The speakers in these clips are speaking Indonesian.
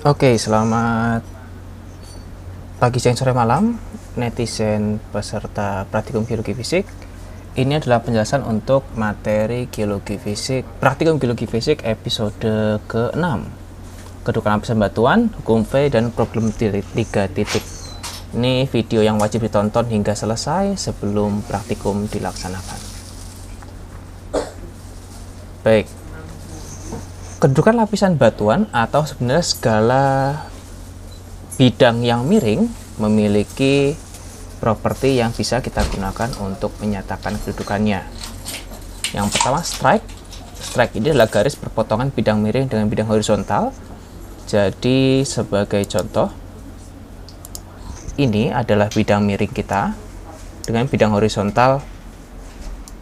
Oke, selamat pagi, siang, sore, malam, netizen peserta praktikum geologi fisik. Ini adalah penjelasan untuk materi geologi fisik, praktikum geologi fisik episode ke-6. Kedudukan lapisan batuan, hukum V, dan problem 3 titik. Ini video yang wajib ditonton hingga selesai sebelum praktikum dilaksanakan. Baik, kedudukan lapisan batuan atau sebenarnya segala bidang yang miring memiliki properti yang bisa kita gunakan untuk menyatakan kedudukannya. Yang pertama, strike. Strike ini adalah garis perpotongan bidang miring dengan bidang horizontal. Jadi sebagai contoh, ini adalah bidang miring kita dengan bidang horizontal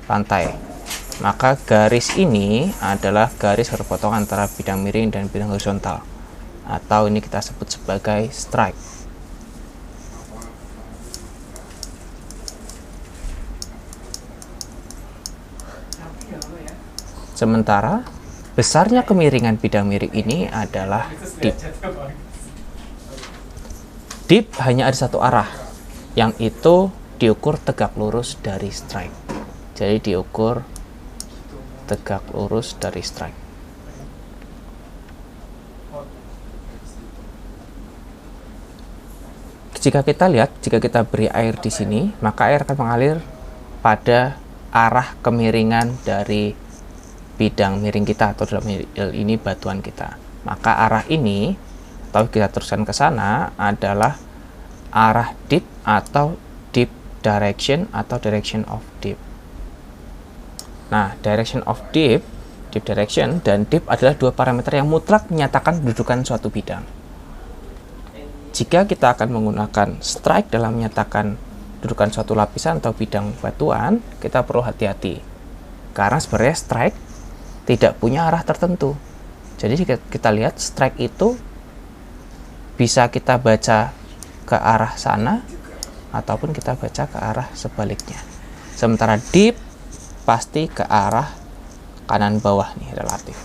pantai. Maka garis ini adalah garis perpotongan antara bidang miring dan bidang horizontal, atau ini kita sebut sebagai strike. Sementara besarnya kemiringan bidang miring ini adalah dip. Dip hanya ada satu arah, yang itu diukur tegak lurus dari strike. Jadi diukur tegak lurus dari strike. Jika kita lihat, jika kita beri air di sini, maka air akan mengalir pada arah kemiringan dari bidang miring kita, atau dalam hal ini batuan kita. Maka arah ini, atau kita teruskan ke sana, adalah arah dip atau dip direction atau direction of dip. Nah, direction of dip, dip direction, dan dip adalah dua parameter yang mutlak menyatakan kedudukan suatu bidang. Jika kita akan menggunakan strike dalam menyatakan kedudukan suatu lapisan atau bidang batuan, kita perlu hati-hati. Karena sebenarnya strike tidak punya arah tertentu. Jadi jika kita lihat, strike itu bisa kita baca ke arah sana, ataupun kita baca ke arah sebaliknya. Sementara dip pasti ke arah kanan bawah nih, relatif.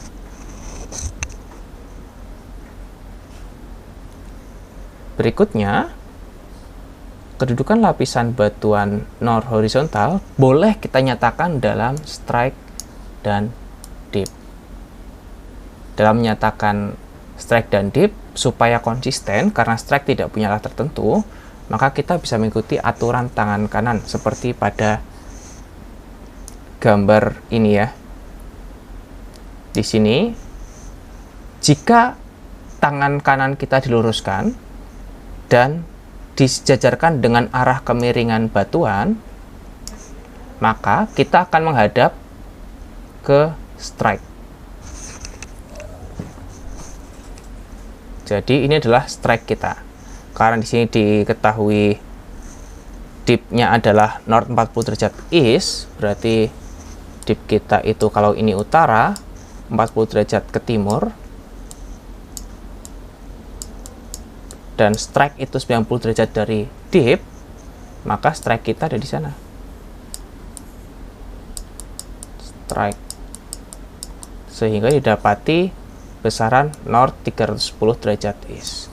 Berikutnya, kedudukan lapisan batuan north horizontal boleh kita nyatakan dalam strike dan dip. Dalam menyatakan strike dan dip, supaya konsisten, karena strike tidak punya arah tertentu, maka kita bisa mengikuti aturan tangan kanan seperti pada gambar ini ya. Di sini, jika tangan kanan kita diluruskan dan disejajarkan dengan arah kemiringan batuan, maka kita akan menghadap ke strike. Jadi ini adalah strike kita. Karena di sini diketahui dipnya adalah north 40 derajat east, berarti dip kita itu kalau ini utara, 40 derajat ke timur, dan strike itu 90 derajat dari dip, maka strike kita ada di sana. Strike. Sehingga didapati besaran north 310 derajat east.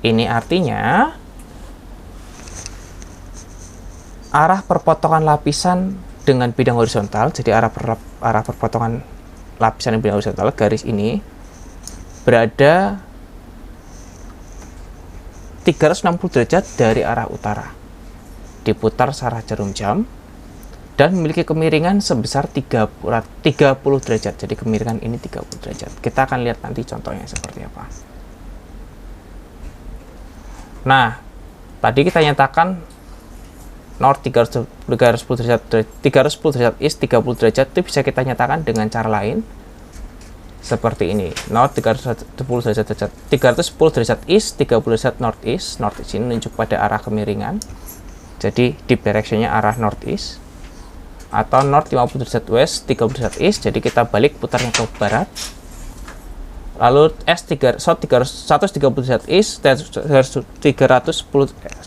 Ini artinya arah perpotongan lapisan dengan bidang horizontal, jadi arah perpotongan lapisan dengan bidang horizontal, garis ini berada 360 derajat dari arah utara, diputar searah jarum jam, dan memiliki kemiringan sebesar 30 derajat. Jadi kemiringan ini 30 derajat. Kita akan lihat nanti contohnya seperti apa. Nah, tadi kita nyatakan north 310 derajat east 30 derajat, itu bisa kita nyatakan dengan cara lain seperti ini. North 310 derajat east, 30 derajat northeast. Northeast ini menunjuk pada arah kemiringan. Jadi dip direction-nya arah northeast. Atau north 50 derajat west, 30 derajat east. Jadi kita balik putarnya ke barat. Lalu south 130 derajat east,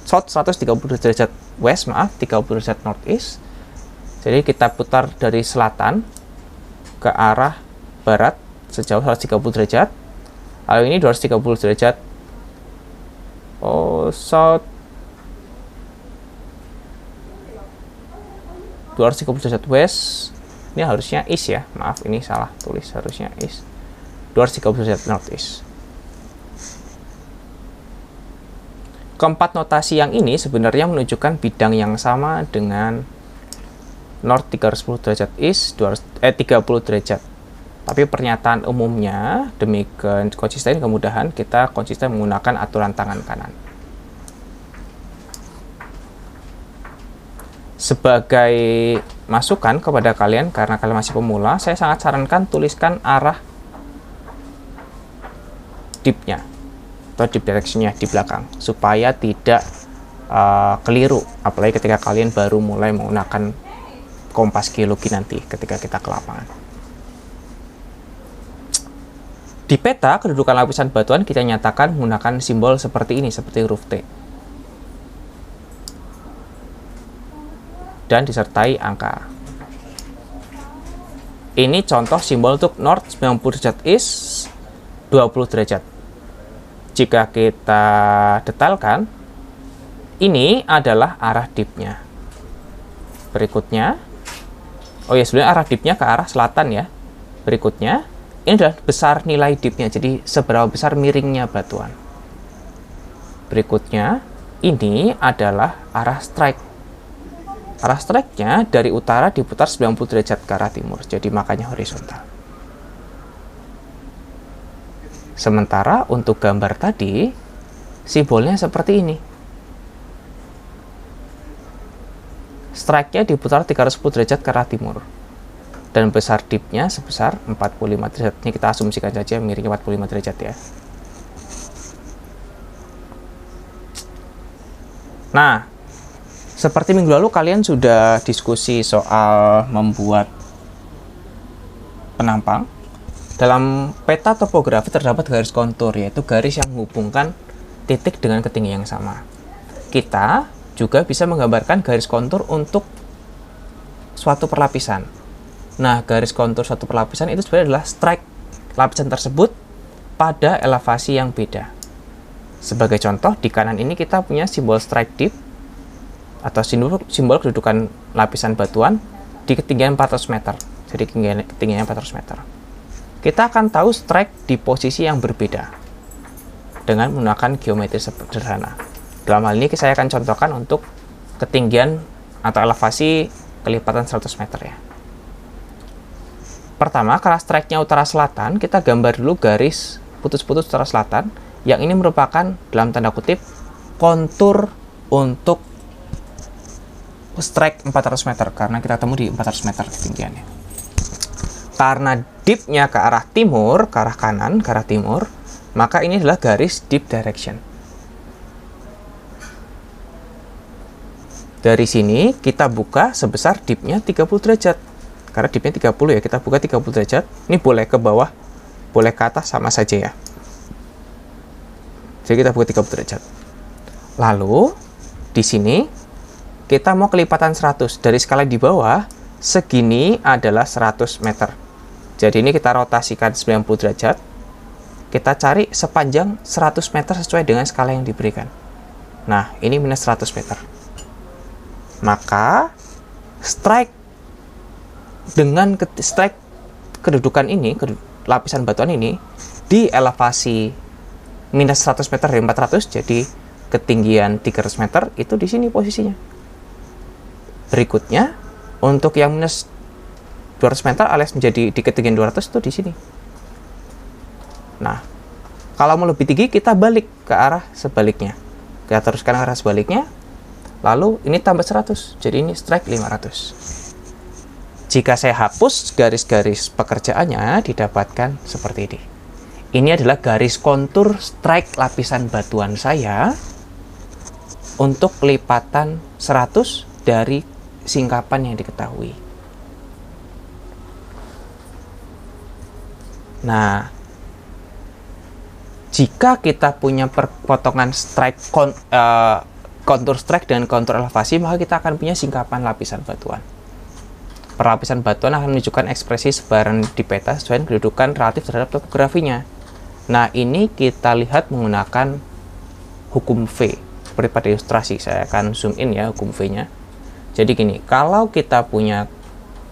south 130 derajat west, 30 derajat northeast. Jadi kita putar dari selatan ke arah barat sejauh 130 derajat. Lalu ini 230 derajat south, 230 derajat west. Ini harusnya east ya, maaf ini salah tulis, harusnya east. 230 derajat northeast. Keempat notasi yang ini sebenarnya menunjukkan bidang yang sama dengan north 310 derajat east, 30 derajat. Tapi pernyataan umumnya demi konsisten kemudahan kita konsisten menggunakan aturan tangan kanan. Sebagai masukan kepada kalian, karena kalian masih pemula, saya sangat sarankan tuliskan arah dipnya atau dip directionnya di belakang supaya tidak keliru, apalagi ketika kalian baru mulai menggunakan kompas geologi nanti ketika kita ke lapangan. Di peta kedudukan lapisan batuan kita nyatakan menggunakan simbol seperti ini, seperti huruf T, dan disertai angka. Ini contoh simbol untuk north 90 derajat east, 20 derajat. Jika kita detailkan, ini adalah arah dipnya. Berikutnya, sebenarnya arah dipnya ke arah selatan ya. Berikutnya, ini adalah besar nilai dipnya, jadi seberapa besar miringnya batuan. Berikutnya, ini adalah arah strike. Arah strike-nya dari utara diputar 90 derajat ke arah timur, jadi makanya horizontal. Sementara untuk gambar tadi, simbolnya seperti ini. Strike-nya diputar 310 derajat ke arah timur. Dan besar dipnya sebesar 45 derajat. Ini kita asumsikan saja miringnya 45 derajat ya. Nah, seperti minggu lalu kalian sudah diskusi soal membuat penampang. Dalam peta topografi terdapat garis kontur, yaitu garis yang menghubungkan titik dengan ketinggian yang sama. Kita juga bisa menggambarkan garis kontur untuk suatu perlapisan. Nah, garis kontur suatu perlapisan itu sebenarnya adalah strike lapisan tersebut pada elevasi yang beda. Sebagai contoh, di kanan ini kita punya simbol strike dip atau simbol kedudukan lapisan batuan di ketinggian 400 meter. Jadi ketinggiannya 400 meter. Kita akan tahu strike di posisi yang berbeda dengan menggunakan geometri sederhana. Dalam hal ini saya akan contohkan untuk ketinggian atau elevasi kelipatan 100 meter ya. Pertama, karena strike-nya utara selatan, kita gambar dulu garis putus-putus utara selatan, yang ini merupakan dalam tanda kutip kontur untuk strike 400 meter, karena kita temu di 400 meter ketinggiannya. Karena dipnya ke arah timur, ke arah kanan, ke arah timur, maka ini adalah garis dip direction. Dari sini kita buka sebesar dipnya 30 derajat. Karena dipnya 30 ya, kita buka 30 derajat. Ini boleh ke bawah, boleh ke atas, sama saja ya. Jadi kita buka 30 derajat. Lalu di sini kita mau kelipatan 100. Dari skala di bawah, segini adalah 100 meter. Jadi ini kita rotasikan 90 derajat. Kita cari sepanjang 100 meter sesuai dengan skala yang diberikan. Nah, ini minus 100 meter. Maka strike dengan strike kedudukan ini, lapisan batuan ini, di elevasi minus 100 meter dari 400, jadi ketinggian 300 meter, itu di sini posisinya. Berikutnya, untuk yang minus 200 meter alias menjadi di ketinggian 200 itu di sini. Nah, kalau mau lebih tinggi kita balik ke arah sebaliknya. Kita teruskan ke arah sebaliknya. Lalu ini tambah 100. Jadi ini strike 500. Jika saya hapus garis-garis pekerjaannya didapatkan seperti ini. Ini adalah garis kontur strike lapisan batuan saya untuk kelipatan 100 dari singkapan yang diketahui. Nah, jika kita punya potongan strike kontur strike dengan kontur elevasi, maka kita akan punya singkapan lapisan batuan. perlapisan batuan akan menunjukkan ekspresi sebaran di peta sesuai kedudukan relatif terhadap topografinya. Nah, ini kita lihat menggunakan hukum V. Seperti pada ilustrasi, saya akan zoom in ya hukum V-nya. Jadi gini, kalau kita punya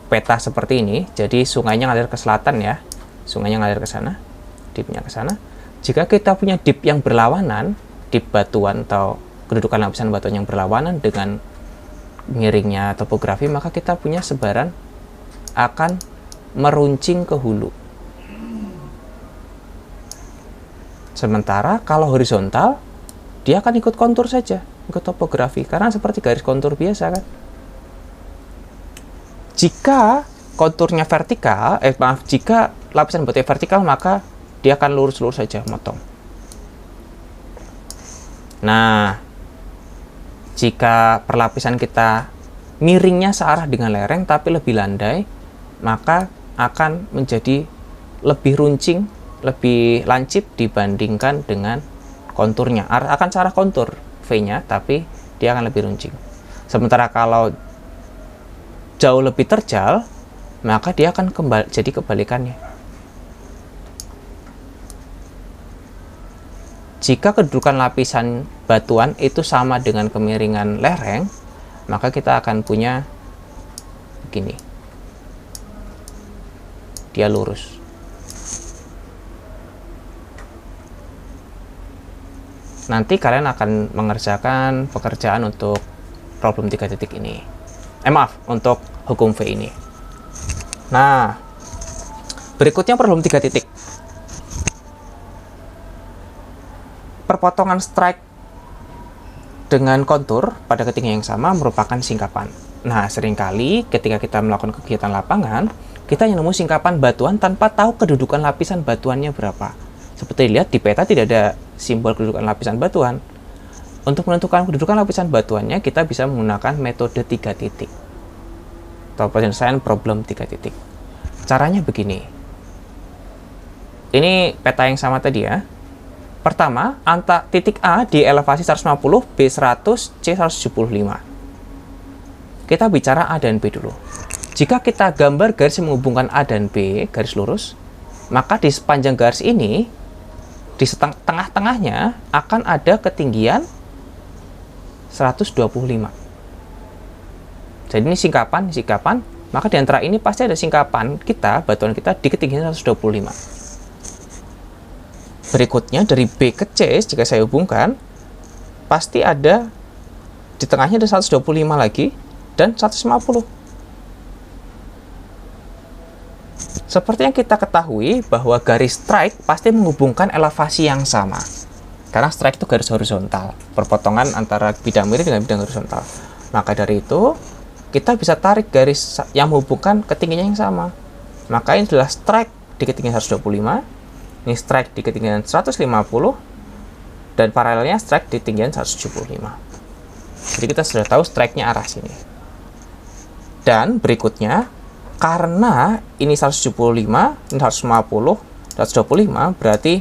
peta seperti ini, jadi sungainya ngalir ke selatan ya, sungainya ngalir ke sana, dipnya ke sana. Jika kita punya dip yang berlawanan, dip batuan atau kedudukan lapisan batuan yang berlawanan dengan miringnya topografi, maka kita punya sebaran akan meruncing ke hulu. Sementara kalau horizontal, dia akan ikut kontur saja, ikut topografi, karena seperti garis kontur biasa kan. Jika konturnya vertikal, jika lapisan batunya vertikal, maka dia akan lurus-lurus saja, motong. Nah, jika perlapisan kita miringnya searah dengan lereng tapi lebih landai, maka akan menjadi lebih runcing, lebih lancip dibandingkan dengan konturnya. Akan searah kontur V-nya, tapi dia akan lebih runcing. Sementara kalau jauh lebih terjal, maka dia akan jadi kebalikannya. Jika kedudukan lapisan batuan itu sama dengan kemiringan lereng, maka kita akan punya begini. Dia lurus. Nanti kalian akan mengerjakan pekerjaan untuk problem 3 titik ini. Maaf, untuk hukum V ini. Nah, berikutnya problem 3 titik. Perpotongan strike dengan kontur pada ketinggian yang sama merupakan singkapan. Nah, seringkali ketika kita melakukan kegiatan lapangan, kita yang nemu singkapan batuan tanpa tahu kedudukan lapisan batuannya berapa. Seperti dilihat di peta tidak ada simbol kedudukan lapisan batuan. Untuk menentukan kedudukan lapisan batuannya, kita bisa menggunakan metode 3 titik atau penyelesaian problem 3 titik. Caranya begini. Ini peta yang sama tadi ya. Pertama, titik A di elevasi 150, B 100, C 175. Kita bicara A dan B dulu. Jika kita gambar garis yang menghubungkan A dan B, garis lurus, maka di sepanjang garis ini, di tengah-tengahnya akan ada ketinggian 125. Jadi ini singkapan, maka di antara ini pasti ada singkapan kita, batuan kita di ketinggian 125. Berikutnya dari B ke C, jika saya hubungkan, pasti ada di tengahnya ada 125 lagi dan 150. Seperti yang kita ketahui bahwa garis strike pasti menghubungkan elevasi yang sama. Karena strike itu garis horizontal, perpotongan antara bidang miring dengan bidang horizontal. Maka dari itu, kita bisa tarik garis yang menghubungkan ketinggian yang sama. Maka ini adalah strike di ketinggian 125, ini strike di ketinggian 150, dan paralelnya strike di ketinggian 175. Jadi kita sudah tahu strike-nya arah sini. Dan berikutnya, karena ini 175, ini 150, 125, berarti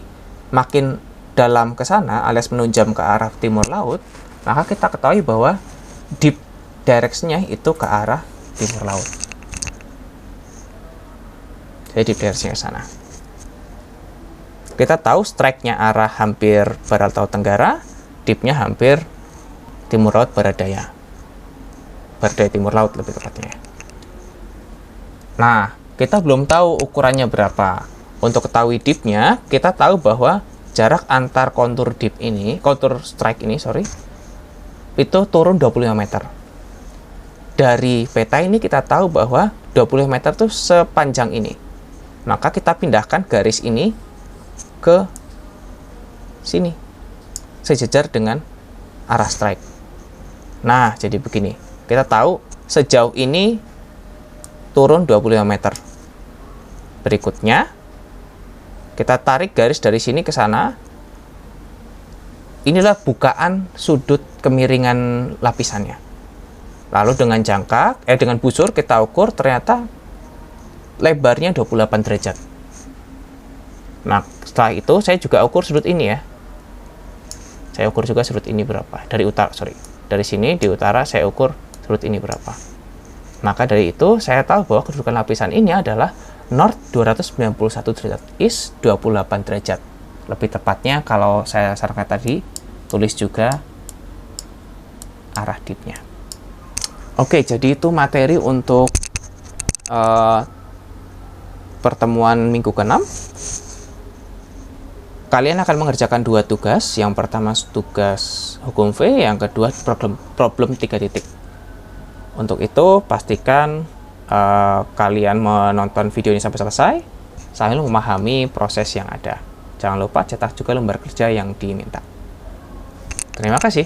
makin dalam ke sana alias menunjam ke arah timur laut, maka kita ketahui bahwa dip direction-nya itu ke arah timur laut. Jadi dip direction-nya ke sana. Kita tahu strike-nya arah hampir barat laut tenggara, dip-nya hampir timur laut barat daya. Barat daya timur laut lebih tepatnya. Nah, kita belum tahu ukurannya berapa. Untuk ketahui dip-nya, kita tahu bahwa jarak antar kontur dip ini, kontur strike ini, itu turun 25 meter. Dari peta ini kita tahu bahwa 25 meter itu sepanjang ini. Maka kita pindahkan garis ini ke sini, sejajar dengan arah strike. Nah, jadi begini. Kita tahu sejauh ini turun 25 meter. Berikutnya, kita tarik garis dari sini ke sana. Inilah bukaan sudut kemiringan lapisannya. Lalu dengan dengan busur kita ukur, ternyata lebarnya 28 derajat. Nah, setelah itu saya juga ukur sudut ini ya. Saya ukur juga sudut ini berapa. Dari sini di utara saya ukur sudut ini berapa. Maka dari itu, saya tahu bahwa kedudukan lapisan ini adalah north 291 derajat, east 28 derajat. Lebih tepatnya, kalau saya sarankan tadi, tulis juga arah dipnya. Oke, jadi itu materi untuk pertemuan minggu ke-6. Kalian akan mengerjakan 2 tugas. Yang pertama tugas hukum V, yang kedua problem 3 titik. Untuk itu, pastikan kalian menonton video ini sampai selesai, sambil memahami proses yang ada. Jangan lupa cetak juga lembar kerja yang diminta. Terima kasih.